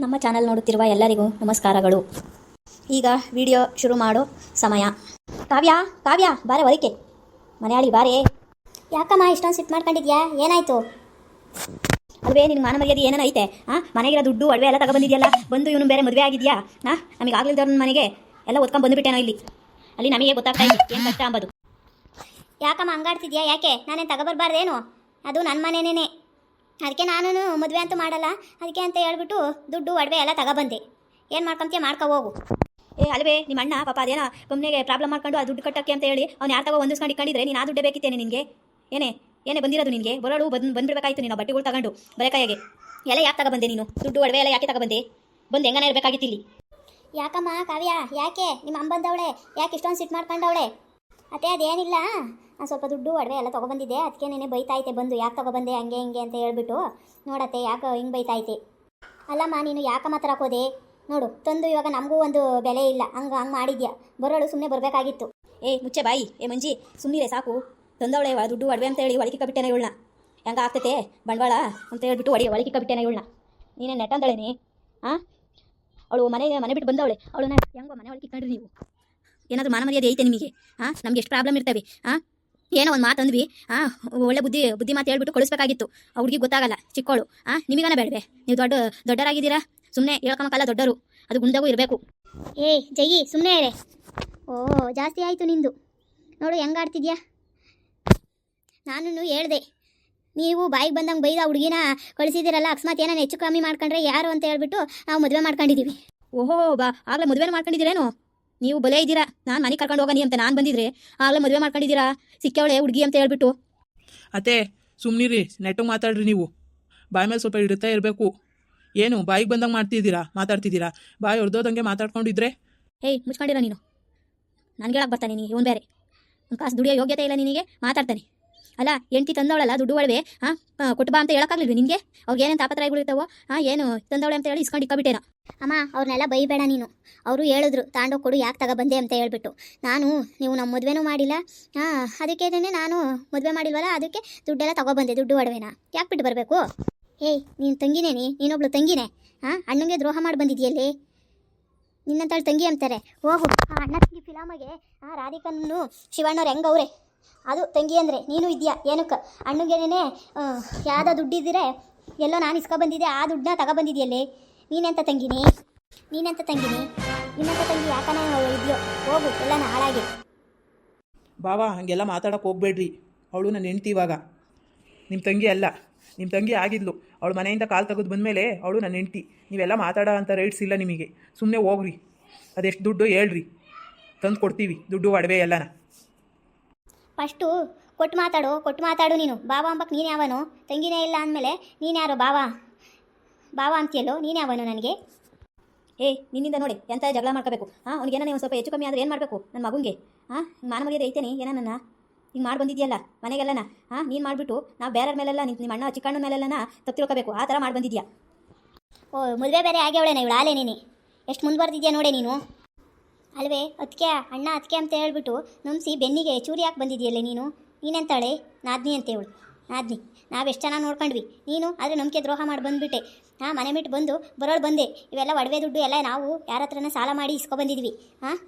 ನಮ್ಮ ಚಾನಲ್ ನೋಡುತ್ತಿರುವ ಎಲ್ಲರಿಗೂ ನಮಸ್ಕಾರಗಳು. ಈಗ ವಿಡಿಯೋ ಶುರು ಮಾಡೋ ಸಮಯ. ಕಾವ್ಯ ಕಾವ್ಯ ಬಾರೆ ಹೊರಕ್ಕೆ, ಮನೆಯಾಳಿ ಬಾರೆ. ಯಾಕಮ್ಮ ಇಷ್ಟೊಂದು ಸಿಟ್ಟು ಮಾಡ್ಕೊಂಡಿದ್ಯಾ? ಏನಾಯ್ತು? ಅಲ್ವೇ ನಿನ್ನ ಮಾನ ಮರ್ಯಾದೆ ಏನೇನು ಐತೆ? ಮನೆಗಿರೋ ದುಡ್ಡು ಒಡವೆ ಎಲ್ಲ ತಗೊಬಂದಿದ್ಯಲ್ಲ, ಬಂದು ಇವನು ಬೇರೆ ಮದುವೆ ಆಗಿದ್ಯಾ? ನಮಗೆ ಆಗ್ಲಿದ್ದವ್ರ ಮನೆಗೆ ಎಲ್ಲ ಒತ್ಕೊಂಡು ಬಂದುಬಿಟ್ಟೇನೋ ಇಲ್ಲಿ. ಅಲ್ಲಿ ನಮಗೆ ಗೊತ್ತಾಗ್ತಾ ಇದೆ ಏನು ಕಷ್ಟ ಅಂಬೋದು. ಯಾಕಮ್ಮ ಹಂಗಾಡ್ತಿದ್ಯಾ? ಯಾಕೆ ನಾನೇನು ತಗೊಬರ್ಬಾರ್ದೇನು? ಅದು ನನ್ನ ಮನೆನೇ, ಅದಕ್ಕೆ ನಾನು ಮದುವೆ ಅಂತೂ ಮಾಡಲ್ಲ, ಅದಕ್ಕೆ ಅಂತ ಹೇಳ್ಬಿಟ್ಟು ದುಡ್ಡು ಒಡವೆ ಎಲ್ಲ ತಗೊಬಂದೆ. ಏನು ಮಾಡ್ಕೊಂತೀಯ ಮಾಡ್ಕೊ ಹೋಗು. ಅಲ್ವೇ ನಿಮ್ಮ ಅಣ್ಣ ಪಾಪ ಅದೇನೋ ಕಂಪ್ನಿಗೆ ಪ್ರಾಬ್ಲಮ್ ಮಾಡ್ಕೊಂಡು ಆ ದುಡ್ಡು ಕಟ್ಟಕ್ಕೆ ಅಂತ ಹೇಳಿ ಅವ್ನು ಯಾರು ತಗೋ ಹೊಂದಿಸ್ಕೊಂಡು ಇಟ್ಕೊಂಡಿದ್ರೆ ನೀನು ಆ ದುಡ್ಡೇ ಬೇಕಿತ್ತೇನೆ ನಿನಗೆ? ಏನೇ ಬಂದಿರೋದು ನಿನಗೆ? ಬರೋಳು ಬಂದ್ಬಿಡ್ಬೇಕಾಯ್ತು ನೀನು ಬಟ್ಟೆಗಳು ತಗೊಂಡು ಬರೇಕಾಯಾಗೆ. ಎಲ್ಲ ಯಾಕೆ ತಗೊಬಂದೆ ನೀನು? ದುಡ್ಡು ಒಡವೆ ಎಲ್ಲ ಯಾಕೆ ತಗೊಬಂದೆ? ಬಂದು ಹೆಂಗನೇ ಇರಬೇಕಾಗಿತ್ತು ಇಲ್ಲಿ. ಯಾಕಮ್ಮ ಕಾವ್ಯ ಯಾಕೆ ನಿಮ್ಮ ಅಮ್ಮ ಬಂದವಳೆ? ಯಾಕೆ ಇಷ್ಟೊಂದು ಸಿಟ್ಟು ಮಾಡ್ಕೊಂಡವಳೆ? ಅತ್ತೆ ಅದೇನಿಲ್ಲ, ಸ್ವಲ್ಪ ದುಡ್ಡು ಒಡವೆ ಎಲ್ಲ ತೊಗೊಬಂದಿದ್ದೆ, ಅದಕ್ಕೆ ನೆನೆ ಬೈತಾಯ್ತೆ ಬಂದು ಯಾಕೆ ತೊಗೊಬಂದೆ ಹಂಗೆ ಹಿಂಗೆ ಅಂತ ಹೇಳ್ಬಿಟ್ಟು. ನೋಡತ್ತೆ ಯಾಕೆ ಹಿಂಗೆ ಬೈತಾಯ್ತೆ. ಅಲ್ಲಮ್ಮ ನೀನು ಯಾಕಮ್ಮ ತರಕೋದೆ? ನೋಡು ತಂದು ಇವಾಗ ನಮಗೂ ಒಂದು ಬೆಲೆ ಇಲ್ಲ, ಹಂಗೆ ಮಾಡಿದ್ಯಾ. ಬರೋಳು ಸುಮ್ಮನೆ ಬರಬೇಕಾಗಿತ್ತು. ಮುಚ್ಚೆ ಬಾಯಿ. ಮಂಜಿ ಸುಮ್ಮನಿರೆ ಸಾಕು. ತಂದವಳೆ ದುಡ್ಡು ಒಡವೆ ಅಂತ ಹೇಳಿ ಒಳಗೆ ಕಬಿಟ್ಟೇನೆ ಇವಳನ್ನ. ಹೆಂಗೆ ಆಗ್ತೈತೆ ಬಂಡವಾಳ ಅಂತ ಹೇಳ್ಬಿಟ್ಟು ಒಳಗೆ ಕಬಿಟ್ಟೇನೆ ಇವಳನ್ನ. ನೀನೇ ನೆಟ್ಟಂದಳೇನಿ? ಅವಳು ಮನೆ ಬಿಟ್ಟು ಬಂದವಳೆ, ಅವಳನ್ನ ಹೆಂಗೋ ಮನೆ ಒಳಗೆ ಕಂಡ್ರಿ ನೀವು? ಏನಾದರೂ ಮಾನ ಮರ್ಯಾದೆ ಐತೆ ನಿಮಗೆ? ನಮ್ಗೆ ಎಷ್ಟು ಪ್ರಾಬ್ಲಮ್ ಇರ್ತವೆ. ಏನೋ ಒಂದು ಮಾತು ಅಂದ್ವಿ, ಒಳ್ಳೆ ಬುದ್ಧಿ ಮಾತು ಹೇಳ್ಬಿಟ್ಟು ಕಳಿಸ್ಬೇಕಾಗಿತ್ತು. ಆ ಹುಡುಗಿ ಗೊತ್ತಾಗಲ್ಲ, ಚಿಕ್ಕವಳು. ನಿಮಗನ ಬೇಡವೆ? ನೀವು ದೊಡ್ಡರಾಗಿದ್ದೀರಾ, ಸುಮ್ಮನೆ ಹೇಳ್ಕೊಂಬಕ್ಕಲ್ಲ ದೊಡ್ಡರು, ಅದು ಗುಂಡಾಗೂ ಇರಬೇಕು. ಜಯಿ ಸುಮ್ಮನೆ ಇರೆ. ಜಾಸ್ತಿ ಆಯಿತು ನಿಂದು. ನೋಡು ಹೆಂಗಾಡ್ತಿದ್ಯಾ. ನಾನು ಹೇಳ್ದೆ, ನೀವು ಬಾಯಿಗೆ ಬಂದಂಗೆ ಬೈದ ಹುಡುಗಿನ ಕಳಿಸಿದಿರಲ್ಲ, ಅಕಸ್ಮಾತ್ ಏನಾರು ಹೆಚ್ಚು ಕಮ್ಮಿ ಮಾಡ್ಕೊಂಡ್ರೆ ಯಾರು ಅಂತ ಹೇಳ್ಬಿಟ್ಟು ನಾವು ಮದುವೆ ಮಾಡ್ಕೊಂಡಿದ್ದೀವಿ. ಆಗಲೇ ಮದುವೆ ಮಾಡ್ಕೊಂಡಿದ್ದೀರೇನು? ನೀವು ಬಲೇ ಇದ್ದೀರಾ. ನಾನು ಮನೆ ಕರ್ಕೊಂಡು ಹೋಗನಿ ಅಂತ ನಾನು ಬಂದಿದ್ರೆ ಆಗಲೇ ಮದುವೆ ಮಾಡ್ಕೊಂಡಿದ್ದೀರಾ, ಸಿಕ್ಕವಳೆ ಹುಡುಗಿ ಅಂತ ಹೇಳ್ಬಿಟ್ಟು. ಅತ್ತೆ ಸುಮ್ಮನಿರಿ, ನೆಟ್ಟಗೆ ಮಾತಾಡ್ರಿ. ನೀವು ಬಾಯಿ ಮೇಲೆ ಸ್ವಲ್ಪ ಇಡುತ್ತಾ ಇರಬೇಕು. ಏನು ಬಾಯಿಗೆ ಬಂದಂಗೆ ಮಾತಾಡ್ತಿದ್ದೀರಾ? ಬಾಯಿ ಹೊಡೆದೋದಂಗೆ ಮಾತಾಡ್ಕೊಂಡಿದ್ರೆ ಮುಚ್ಕೊಂಡಿರೋ ನೀನು. ನನಗೆ ಹೇಳಕ್ಕೆ ಬರ್ತಾನೆ ನೀನು? ಇವನು ಬೇರೆ ಒಂದು ಕಾಸು ದುಡಿಯೋ ಯೋಗ್ಯತೆ ಇಲ್ಲ ನಿನಗೆ, ಮಾತಾಡ್ತಾನೆ. ಅಲ್ಲ ಹೆಂಡ್ತಿ ತಂದವಳಲ್ಲ ದುಡ್ಡು ಒಳವೆ, ಕೊಟ್ಟು ಬಾ ಅಂತ ಹೇಳೋಕ್ಕಾಗಲಿಲ್ಲ ನಿನಗೆ? ಅವ್ರಿಗೆ ಏನೇನು ತಾಪತ್ರಯಗಳಿರ್ತಾವೋ ಏನು ತಂದವಳೆ ಅಂತ ಹೇಳಿ ಇಸ್ಕೊಂಡು ಇಕ್ಕೊಬಿಟ್ಟೇನ. ಅಮ್ಮ ಅವ್ರನ್ನೆಲ್ಲ ಬೈಬೇಡ ನೀನು. ಅವರು ಹೇಳಿದ್ರು ತಾಂಡೋಗಿ ಕೊಡು, ಯಾಕೆ ತಗೊಬಂದೆ ಅಂತ ಹೇಳ್ಬಿಟ್ಟು. ನೀವು ನಮ್ಮ ಮದುವೆನೂ ಮಾಡಿಲ್ಲ, ಅದಕ್ಕೇನೆ ನಾನು ಮದುವೆ ಮಾಡಿಲ್ವಲ್ಲ, ಅದಕ್ಕೆ ದುಡ್ಡೆಲ್ಲ ತಗೊಬಂದೆ, ದುಡ್ಡು ಒಡವೆನ ಯಾಕೆ ಬಿಟ್ಟು ಬರಬೇಕು? ನೀನು ತಂಗಿನೇನಿ, ನೀನೊಬ್ಳು ತಂಗಿನೇ. ಅಣ್ಣಂಗೆ ದ್ರೋಹ ಮಾಡಿ ಬಂದಿದ್ಯಲ್ಲಿ, ನಿನ್ನಂತಳು ತಂಗಿ ಅಂತಾರೆ. ಹೋಗು ಅಣ್ಣ ತಂಗಿ ಫಿಲಾಮಗೆ ರಾಧಿಕನ್ನು ಶಿವಣ್ಣವ್ರು ಹೆಂಗವ್ರೆ, ಅದು ತಂಗಿ ಅಂದರೆ ನೀನು ಇದೆಯಾ? ಏನಕ್ಕೆ ಅಣ್ಣಗೇನೇ ಯಾವ್ದು ದುಡ್ಡಿದ್ದರೆ ಎಲ್ಲೋ ನಾನು ಇಸ್ಕೊಬಂದಿದ್ದೆ, ಆ ದುಡ್ಡನ್ನ ತಗೊಬಂದಿದ್ಯಲ್ಲೇ. ನೀನೆಂತ ತಂಗಿನಿ? ನಿನ್ನಂತ ತಂಗಿ ಯಾಕನ ಇದೆಯೋ? ಹೋಗು ಎಲ್ಲನ ಹಾಳಾಗಿ. ಬಾವಾ ಹಾಗೆಲ್ಲ ಮಾತಾಡೋಕೆ ಹೋಗ್ಬೇಡ್ರಿ. ಅವಳು ನನ್ನ ಹೆಂಡ್ತಿ, ಇವಾಗ ನಿಮ್ಮ ತಂಗಿ ಅಲ್ಲ. ನಿಮ್ಮ ತಂಗಿ ಆಗಿದ್ಲು, ಅವಳು ಮನೆಯಿಂದ ಕಾಲು ತೆಗೆದು ಬಂದಮೇಲೆ ಅವಳು ನನ್ನ ಹೆಂಡ್ತಿ. ನೀವೆಲ್ಲ ಮಾತಾಡೋ ಅಂಥ ರೈಟ್ಸ್ ಇಲ್ಲ ನಿಮಗೆ. ಸುಮ್ಮನೆ ಹೋಗ್ರಿ, ಅದೆಷ್ಟು ದುಡ್ಡು ಹೇಳ್ರಿ, ತಂದು ಕೊಡ್ತೀವಿ ದುಡ್ಡು ಒಡವೆ ಎಲ್ಲನ. ಫಸ್ಟು ಕೊಟ್ಟು ಮಾತಾಡು ನೀನು. ಬಾವಾ ಅಂಬಕ್ಕೆ ನೀನು ಯಾವನು? ತಂಗಿನೇ ಇಲ್ಲ ಅಂದಮೇಲೆ ನೀನು ಯಾರು? ಬಾವಾ ಅಂತೀಯಲ್ಲೋ, ನೀನು ಯಾವನು ನನಗೆ? ನಿನ್ನಿಂದ ನೋಡಿ ಎಂಥ ಜಗಳ ಮಾಡ್ಕೋಬೇಕು. ಅವ್ನಿಗೆ ಏನೋ ಸ್ವಲ್ಪ ಹೆಚ್ಚು ಕಮ್ಮಿ ಆದರೆ ಏನು ಮಾಡಬೇಕು? ನನ್ನ ಮಗುಂಗೆ ಮಾನ ಮರ್ಯಾದೆ ಐತೇನೆ ಏನನ್ನ ಹಿಂಗೆ ಮಾಡಿ ಬಂದಿದ್ಯಲ್ಲ ಮನೆಗೆಲ್ಲನ. ನೀನು ಮಾಡಿಬಿಟ್ಟು ನಾವು ಬೇರೆಯವ್ರ ಮೇಲೆಲ್ಲ ನಿಮ್ಮ ಅಣ್ಣ ಚಿಕ್ಕಣ್ಣ ಮೇಲೆಲ್ಲನ ತಪ್ಪು ತಿಳ್ಕೋಬೇಕು, ಆ ಥರ ಮಾಡಿ ಬಂದಿದ್ಯಾ. ಮದುವೆ ಬೇರೆ ಆಗ್ಯವಳೇನ ಇವಳು? ಆಲೆ ನೀನು ಎಷ್ಟು ಮುಂದುವರೆದಿದ್ಯಾ ನೋಡೆ ನೀನು. ಅಲ್ವೇ ಅದಕ್ಕೆ ಅಣ್ಣ ಅದಕ್ಕೆ ಅಂತ ಹೇಳ್ಬಿಟ್ಟು ನಂಬಿಸಿ ಬೆನ್ನಿಗೆ ಚೂರಿ ಹಾಕಿ ಬಂದಿದೆಯಲ್ಲೇ ನೀನು. ನೀನೆಂತಾಳೆ? ನಾದ್ನಿ ಅಂತ ಹೇಳು. ನಾದ್ನಿ ನಾವೆಷ್ಟು ಚೆನ್ನಾಗಿ ನೋಡ್ಕೊಂಡ್ವಿ, ನೀನು ಆದರೆ ನಂಬಿಕೆ ದ್ರೋಹ ಮಾಡಿ ಬಂದುಬಿಟ್ಟೆ. ಮನೆ ಬಿಟ್ಟು ಬರೋಳು ಬಂದೆ. ಇವೆಲ್ಲ ಒಡವೆ ದುಡ್ಡು ಎಲ್ಲ ನಾವು ಯಾರ ಹತ್ರನ ಸಾಲ ಮಾಡಿ ಇಸ್ಕೊಬಂದಿದ್ವಿ.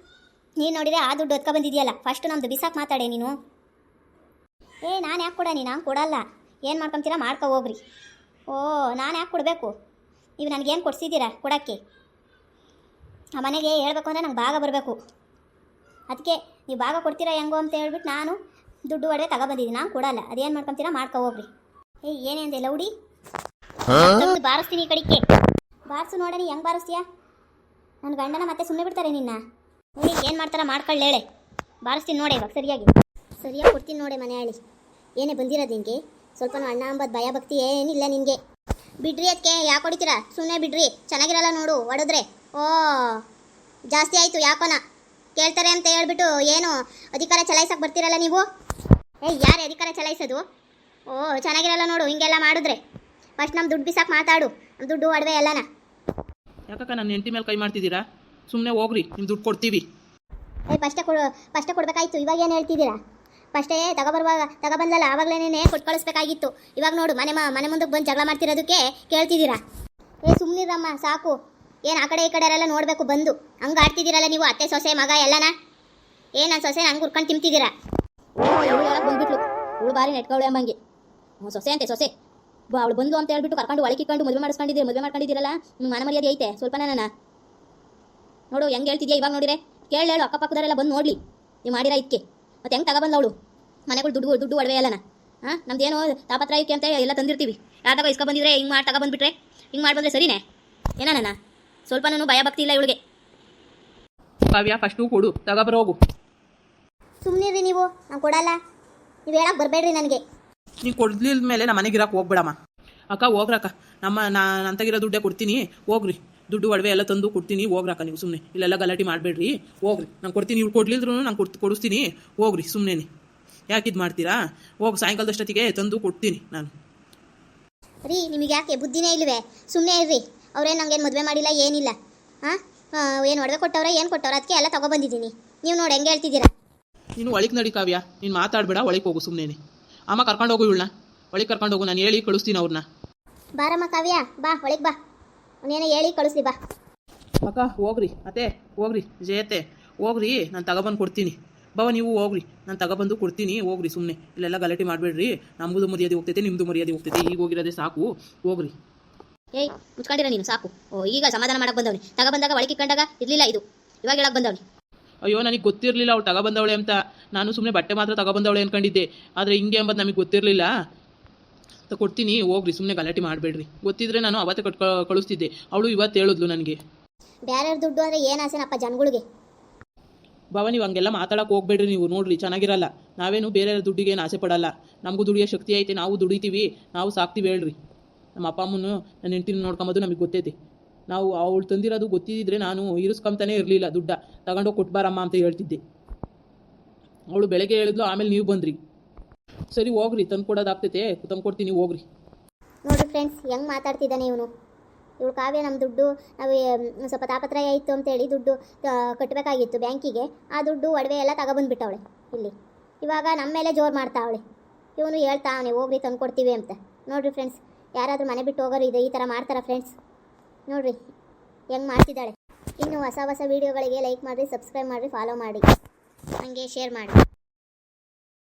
ನೀನು ನೋಡಿದರೆ ಆ ದುಡ್ಡು ಹೊತ್ಕೊಬಂದಿದೆಯಲ್ಲ, ಫಸ್ಟು ನಮ್ಮದು ಬಿಸಾಕು ಮಾತಾಡೆ ನೀನು. ನಾನು ಯಾಕೆ ಕೊಡನಿ? ನಾನು ಕೊಡಲ್ಲ. ಏನು ಮಾಡ್ಕೊತೀರಾ ಮಾಡ್ಕೊ ಹೋಗ್ರಿ. ನಾನು ಯಾಕೆ ಕೊಡಬೇಕು? ನೀವು ನನಗೇನು ಕೊಡ್ಸಿದ್ದೀರಾ ಕೊಡೋಕ್ಕೆ? ಆ ಮನೆಗೆ ಹೇಳ್ಬೇಕು ಅಂದರೆ ನಂಗೆ ಭಾಗ ಬರಬೇಕು. ಅದಕ್ಕೆ ನೀವು ಭಾಗ ಕೊಡ್ತೀರಾ ಹೆಂಗೋ ಅಂತ ಹೇಳ್ಬಿಟ್ಟು ನಾನು ದುಡ್ಡು ಒಡವೆ ತಗೊಬಂದಿದ್ದೀನಿ. ನಾನು ಕೊಡಲ್ಲ. ಅದೇನು ಮಾಡ್ಕೊತೀರಾ ಮಾಡ್ಕೊ ಹೋಗ್ರಿ. ಏನೇ ಅಂದೆ ಲೌಡಿ? ಬಾರಿಸ್ತೀನಿ ಈ ಕಡೆಗೆ. ಬಾರಿಸು ನೋಡನಿ ಹೆಂಗೆ ಬಾರಿಸ್ತೀಯಾ? ನನ್ನ ಗಂಡನ ಮತ್ತೆ ಸುಮ್ಮನೆ ಬಿಡ್ತಾರೆ ನಿನ್ನ. ಏನು ಮಾಡ್ತಾರ ಮಾಡ್ಕೊಳ್ಳಿ ಹೇಳೆ. ಬಾರಿಸ್ತೀನಿ ನೋಡೆ, ಇವಾಗ ಸರಿಯಾಗಿ ಕೊಡ್ತೀನಿ ನೋಡೆ. ಮನೆ ಹೇಳಿ ಏನೇ ಬಂದಿರೋದು ನಿನಗೆ? ಸ್ವಲ್ಪ ಅಣ್ಣ ಅಂಬದು ಭಯ ಭಕ್ತಿ ಏನಿಲ್ಲ ನಿನಗೆ. ಬಿಡ್ರಿ ಅದಕ್ಕೆ ಯಾಕೆ ಹೊಡಿತೀರಾ? ಸುಮ್ಮನೆ ಬಿಡ್ರಿ, ಚೆನ್ನಾಗಿರಲ್ಲ ನೋಡು ಹೊಡೆದ್ರೆ. ಜಾಸ್ತಿ ಆಯಿತು ಯಾಕೋನ. ಕೇಳ್ತಾರೆ ಅಂತ ಹೇಳ್ಬಿಟ್ಟು ಏನು ಅಧಿಕಾರ ಚಲಾಯಿಸಕ್ಕೆ ಬರ್ತೀರಲ್ಲ ನೀವು? ಯಾರು ಅಧಿಕಾರ ಚಲಾಯಿಸೋದು? ಚೆನ್ನಾಗಿರಲ್ಲ ನೋಡು ಹಿಂಗೆಲ್ಲ ಮಾಡಿದ್ರೆ. ಫಸ್ಟ್ ನಮ್ಮ ದುಡ್ಡು ಬಿಸಾಕು ಮಾತಾಡು, ನಮ್ಮ ದುಡ್ಡು ಒಡವೆ ಎಲ್ಲನ. ಯಾಕಕ್ಕ ನನ್ನ ಹೆಂಡತಿ ಮೇಲೆ ಕೈ ಮಾಡ್ತಿದ್ದೀರಾ? ಸುಮ್ಮನೆ ಹೋಗ್ರಿ, ನಿಮ್ಮ ದುಡ್ಡು ಕೊಡ್ತೀವಿ. ಫಸ್ಟೇ ಕೊಡಬೇಕಾಯ್ತು, ಇವಾಗ ಏನು ಹೇಳ್ತಿದ್ದೀರಾ? ಫಸ್ಟೇ ತಗೊಬಂದಲ್ಲ ಆವಾಗಲೇ ಕೊಟ್ಟು ಕಳಿಸ್ಬೇಕಾಗಿತ್ತು. ಇವಾಗ ನೋಡು ಮನೆ ಮುಂದಕ್ಕೆ ಬಂದು ಜಗಳ ಮಾಡ್ತಿರೋದಕ್ಕೆ ಕೇಳ್ತಿದ್ದೀರಾ. ಏ ಸುಮ್ಮನಿರಮ್ಮ ಸಾಕು. ಏನು ಆ ಕಡೆ ಈ ಕಡೆ ಎಲ್ಲ ನೋಡಬೇಕು ಬಂದು ಹಂಗೆ ಆಡ್ತಿದ್ದೀರಲ್ಲ ನೀವು ಅತ್ತೆ ಸೊಸೆ ಮಗ ಎಲ್ಲನ. ಏನು ನನ್ನ ಸೊಸೆ ಹಂಗೆ ಹುರ್ಕೊಂಡು ತಿಂತಿದ್ದೀರಾ? ಇವಳು ಹೇಳಕ್ಕೆ ಬಂದ್ಬಿಟ್ಲು, ಇವಳು ಬಾರಿ ನೆಟ್ಕೊಳ್ಳೆ ಅಂಬಂಗೆ. ಸೊಸೆ ಅಂತೆ ಸೊಸೆ ಅವಳು ಬಂದು ಅಂತ ಹೇಳ್ಬಿಟ್ಟು ಕರ್ಕೊಂಡು ಒಳಕಿಕೊಂಡು ಮದುವೆ ಮಾಡಿಸ್ಕೊಂಡಿದ್ದೀರಿ. ಮದುವೆ ಮಾಡ್ಕೊಂಡಿದ್ದೀರಲ್ಲ, ನಿಮ್ಮ ಮಾನ ಮರ್ಯಾದೆ ಐತೆ ಸ್ವಲ್ಪ ನನ್ನ ನೋಡು ಹೆಂಗೆ ಹೇಳ್ತಿದ್ಯಾ ಇವಾಗ ನೋಡಿರೆ. ಕೇಳು ಅಕ್ಕಪಕ್ಕದವರೆಲ್ಲ ಬಂದು ನೋಡಲಿ ನೀವು ಮಾಡಿರ ಇದಕ್ಕೆ. ಮತ್ತೆ ಹೆಂಗೆ ತಗೊಬಂದು ಅವಳು ಮನೆಗಳು ದುಡ್ಡು ಒಡವೆ ಎಲ್ಲನ. ಹಾಂ ನಮ್ದೇನು ತಾಪತ್ರಾಯಕ್ಕೆ ಅಂತ ಎಲ್ಲ ತಂದಿರ್ತೀವಿ. ಯಾರ್ದಾಗ ಇಸ್ಕೊ ಬಂದಿದ್ರೆ ಹಿಂಗೆ ಮಾಡಿ ತಗೊಬಂದ್ಬಿಟ್ರೆ ಹಿಂಗೆ ಮಾಡಿ ಬಂದರೆ ಸರಿನೇ ಏನಾನ? ಸ್ವಲ್ಪ ನಾನು ಭಯ ಭಕ್ತಿ ಇಲ್ಲ ಇವಳಿಗೆ. ಕಾವ್ಯ ಫಸ್ಟು ಕೊಡು, ತಗೊಬರೋಗು. ಸುಮ್ಮನಿರಿ ನೀವು, ನಾನು ಕೊಡಲ್ಲ. ನೀವು ಹೇಳಕ್ಕೆ ಬರಬೇಡ್ರಿ ನನಗೆ. ನೀನು ಕೊಡ್ಲಿಲ್ಲ ಮೇಲೆ ನಮ್ಮ ಮನೆಗೆ ಇರಕ್ಕೆ ಹೋಗ್ಬೇಡಮ್ಮ. ಅಕ್ಕ ಹೋಗ್ರಕ್ಕ, ನಾನು ತೆಗಿರೋ ದುಡ್ಡೇ ಕೊಡ್ತೀನಿ ಹೋಗ್ರಿ. ದುಡ್ಡು ಒಡವೆ ಎಲ್ಲ ತಂದು ಕೊಡ್ತೀನಿ ಹೋಗ್ರಕ್ಕ. ನೀವು ಸುಮ್ಮನೆ ಇಲ್ಲೆಲ್ಲ ಗಲಾಟೆ ಮಾಡಬೇಡ್ರಿ, ಹೋಗ್ರಿ. ನಾನು ಕೊಡ್ತೀನಿ, ಇವ್ರು ಕೊಡ್ಲಿದ್ರು ನಾನು ಕೊಡಿಸ್ತೀನಿ ಹೋಗ್ರಿ. ಸುಮ್ಮನೆ ಯಾಕೆ ಇದು ಮಾಡ್ತೀರಾ? ಹೋಗಿ ಸಾಯಂಕಾಲದಷ್ಟೊತ್ತಿಗೆ ತಂದು ಕೊಡ್ತೀನಿ ನಾನು. ರೀ ನಿಮಗೆ ಯಾಕೆ ಬುದ್ಧಿನೇ ಇಲ್ವೇ? ಸುಮ್ಮನೆ ಇರ್ರಿ. ಅವ್ರೇನು ನಂಗೇನು ಮದುವೆ ಮಾಡಿಲ್ಲ ಏನಿಲ್ಲ. ಹಾಂ ಏನು ಒಡವೆ ಕೊಟ್ಟವ್ರೆ ಏನು ಕೊಟ್ಟವ್ರೆ ಅದಕ್ಕೆ ಎಲ್ಲ ತಗೊಬಂದಿದ್ದೀನಿ. ನೀವು ನೋಡಿ ಹೆಂಗೆ ಹೇಳ್ತಿದ್ದೀರಾ? ನೀನು ಒಳಗೆ ನಡಿ ಕಾವ್ಯ, ನೀನು ಮಾತಾಡಬೇಡ, ಒಳಗೆ ಹೋಗು ಸುಮ್ಮನೆ. ಅಮ್ಮ ಕರ್ಕೊಂಡು ಹೋಗು ಇವಳನ್ನ, ಒಳಗೆ ಕರ್ಕೊಂಡು ಹೋಗು. ನಾನು ಹೇಳಿ ಕಳಿಸ್ತೀನಿ ಅವ್ರನ್ನ. ಬಾರಮ್ಮ ಕಾವ್ಯ, ಬಾ ಒಳಗೆ ಬಾ. ಅವನೇನೋ ಹೇಳಿ ಕಳಿಸ್ಲಿ ಬಾ. ಅಕ್ಕ ಹೋಗ್ರಿ, ಅತ್ತೆ ಹೋಗ್ರಿ, ಜಯತೆ ಹೋಗ್ರಿ, ನಾನು ತಗೊಬಂದು ಕೊಡ್ತೀನಿ. ಬಾವ ನೀವು ಹೋಗ್ರಿ, ನಾನು ತಗೊಬಂದು ಕೊಡ್ತೀನಿ ಹೋಗ್ರಿ. ಸುಮ್ಮನೆ ಇಲ್ಲೆಲ್ಲ ಗಲಾಟೆ ಮಾಡಬೇಡ್ರಿ. ನಮಗೂ ಮರ್ಯಾದೆ ಹೋಗ್ತೈತೆ, ನಿಮ್ಮದು ಮರ್ಯಾದೆ ಹೋಗ್ತೈತೆ. ಈಗ ಹೋಗಿರೋದೇ ಸಾಕು, ಹೋಗ್ರಿ. ಏಯ್ ಮುಚ್ಕೊಂಡಿರ ನೀನು ಸಾಕು. ಈಗ ಸಮಾಧಾನ ಮಾಡಕ್ಕೆ ಬಂದವನಿ. ತಗೊಬಂದಾಗ ಒಳಗೆ ಕಂಡಾಗ ಇರಲಿಲ್ಲ ಇದು, ಇವಾಗ ಹೇಳಕ್ಕೆ ಬಂದವನಿ. ಅಯ್ಯೋ ನನಗೆ ಗೊತ್ತಿರಲಿಲ್ಲ ಅವಳು ತಗೊಬಂದವಳೆ ಅಂತ. ನಾನು ಸುಮ್ಮನೆ ಬಟ್ಟೆ ಮಾತ್ರ ತಗೊಬಂದವಳೆ ಅಂದ್ಕೊಂಡಿದ್ದೆ. ಆದರೆ ಹಿಂಗೆ ಎಂಬುದು ನಮಗೆ ಗೊತ್ತಿರಲಿಲ್ಲ. ಕೊಡ್ತೀನಿ ಹೋಗ್ರಿ, ಸುಮ್ಮನೆ ಗಲಾಟೆ ಮಾಡಬೇಡ್ರಿ. ಗೊತ್ತಿದ್ರೆ ನಾನು ಅವತ್ತೇ ಕಳಿಸ್ತಿದ್ದೆ. ಅವಳು ಇವತ್ತು ಹೇಳಿದ್ಲು ನನಗೆ. ಬೇರೆಯವ್ರ ದುಡ್ಡು ಅಂದರೆ ಏನು ಆಸೆನಪ್ಪ ಜನಗಳಿಗೆ. ಬಾವ ನೀವು ಹಂಗೆಲ್ಲ ಮಾತಾಡೋಕೆ ಹೋಗ್ಬೇಡ್ರಿ. ನೀವು ನೋಡ್ರಿ ಚೆನ್ನಾಗಿರಲ್ಲ. ನಾವೇನು ಬೇರೆ ದುಡ್ಡಿಗೆ ಏನು ಆಸೆ ಪಡಲ್ಲ. ನಮಗೂ ದುಡಿಯೋ ಶಕ್ತಿ ಐತೆ, ನಾವು ದುಡಿತೀವಿ, ನಾವು ಸಾಕ್ತೀವಿ ಹೇಳ್ರಿ. ನಮ್ಮ ಅಪ್ಪ ಅಮ್ಮನು ನನ್ನ ಹೆಂಡ್ತಿನ ನೋಡ್ಕೊಂಬೋದು ನಮಗೆ ಗೊತ್ತೈತೆ. ನಾವು ಅವಳು ತಂದಿರೋದು ಗೊತ್ತಿದ್ದರೆ ನಾನು ಇರಿಸ್ಕೊಂತಾನೆ ಇರಲಿಲ್ಲ. ದುಡ್ಡ ತಗೊಂಡೋಗಿ ಕೊಟ್ಬಾರಮ್ಮ ಅಂತ ಹೇಳ್ತಿದ್ದೆ. ಅವಳು ಬೆಳಗ್ಗೆ ಹೇಳಿದ್ಲು, ಆಮೇಲೆ ನೀವು ಬಂದ್ರಿ. ಸರಿ ಹೋಗ್ರಿ, ತಂದು ಕೊಡೋದಾಗ್ತೈತೆ, ತಂದು ಕೊಡ್ತೀನಿ ಹೋಗ್ರಿ. ನೋಡಿರಿ ಫ್ರೆಂಡ್ಸ್ ಹೆಂಗೆ ಮಾತಾಡ್ತಿದ್ದಾನೆ ಇವನು. ಇವಳು ಕಾವ್ಯ ನಮ್ಮ ದುಡ್ಡು ನಾವು ಸ್ವಲ್ಪ ತಾಪತ್ರಯ ಇತ್ತು ಅಂತೇಳಿ ದುಡ್ಡು ಕಟ್ಟಬೇಕಾಗಿತ್ತು ಬ್ಯಾಂಕಿಗೆ. ಆ ದುಡ್ಡು ಒಡವೆ ಎಲ್ಲ ತಗೊಬಂದ್ಬಿಟ್ಟವಳೆ ಇಲ್ಲಿ. ಇವಾಗ ನಮ್ಮ ಮೇಲೆ ಜೋರು ಮಾಡ್ತಾವಳೆ. ಇವನು ಹೇಳ್ತಾವನೆ ಹೋಗ್ರಿ ತಂದು ಕೊಡ್ತೀವಿ ಅಂತ. ನೋಡಿರಿ ಫ್ರೆಂಡ್ಸ್, ಯಾರಾದರೂ ಮನೆ ಬಿಟ್ಟು ಹೋಗೋರು ಇದೆ ಈ ಥರ ಮಾಡ್ತಾರಾ ಫ್ರೆಂಡ್ಸ್? ನೋಡಿರಿ ಹೆಂಗೆ ಮಾಡ್ತಿದ್ದಾಳೆ. ಇನ್ನು ಹೊಸ ವೀಡಿಯೋಗಳಿಗೆ ಲೈಕ್ ಮಾಡಿರಿ, ಸಬ್ಸ್ಕ್ರೈಬ್ ಮಾಡಿರಿ, ಫಾಲೋ ಮಾಡಿ, ಹಾಗೆ ಶೇರ್ ಮಾಡಿ.